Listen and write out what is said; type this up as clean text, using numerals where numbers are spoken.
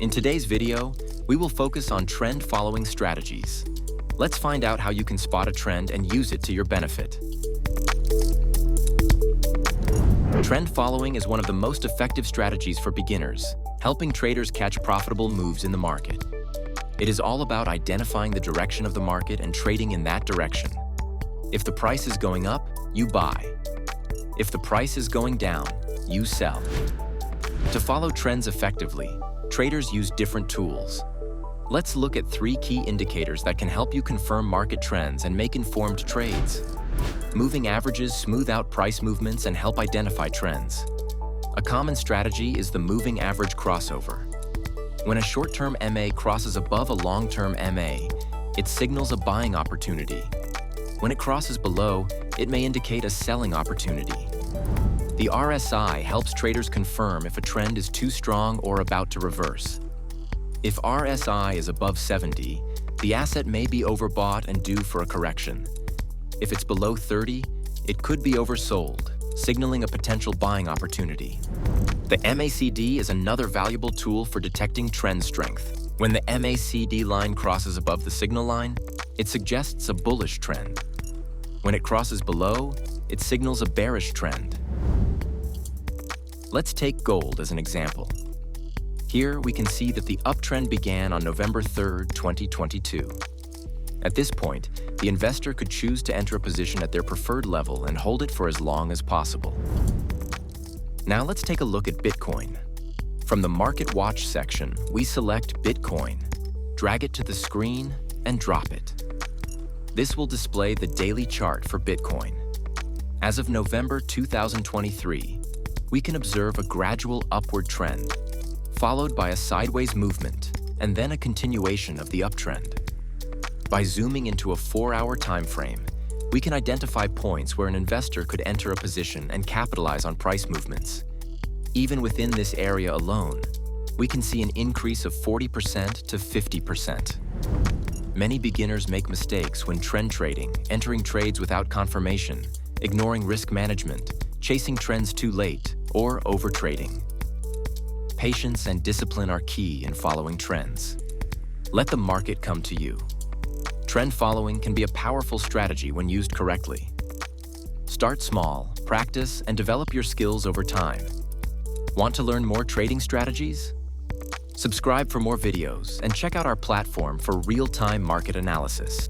In today's video, we will focus on trend-following strategies. Let's find out how you can spot a trend and use it to your benefit. Trend following is one of the most effective strategies for beginners, helping traders catch profitable moves in the market. It is all about identifying the direction of the market and trading in that direction. If the price is going up, you buy. If the price is going down, you sell. To follow trends effectively, traders use different tools. Let's look at 3 key indicators that can help you confirm market trends and make informed trades. Moving averages smooth out price movements and help identify trends. A common strategy is the moving average crossover. When a short-term MA crosses above a long-term MA, it signals a buying opportunity. When it crosses below, it may indicate a selling opportunity. The RSI helps traders confirm if a trend is too strong or about to reverse. If RSI is above 70, the asset may be overbought and due for a correction. If it's below 30, it could be oversold, signaling a potential buying opportunity. The MACD is another valuable tool for detecting trend strength. When the MACD line crosses above the signal line, it suggests a bullish trend. When it crosses below, it signals a bearish trend. Let's take gold as an example. Here we can see that the uptrend began on November 3, 2022. At this point, the investor could choose to enter a position at their preferred level and hold it for as long as possible. Now let's take a look at Bitcoin. From the Market Watch section, we select Bitcoin, drag it to the screen, and drop it. This will display the daily chart for Bitcoin. As of November 2023, we can observe a gradual upward trend, followed by a sideways movement, and then a continuation of the uptrend. By zooming into a 4-hour time frame, we can identify points where an investor could enter a position and capitalize on price movements. Even within this area alone, we can see an increase of 40% to 50%. Many beginners make mistakes when trend trading, entering trades without confirmation, ignoring risk management, chasing trends too late, or overtrading. Patience and discipline are key in following trends. Let the market come to you. Trend following can be a powerful strategy when used correctly. Start small, practice, and develop your skills over time. Want to learn more trading strategies? Subscribe for more videos and check out our platform for real-time market analysis.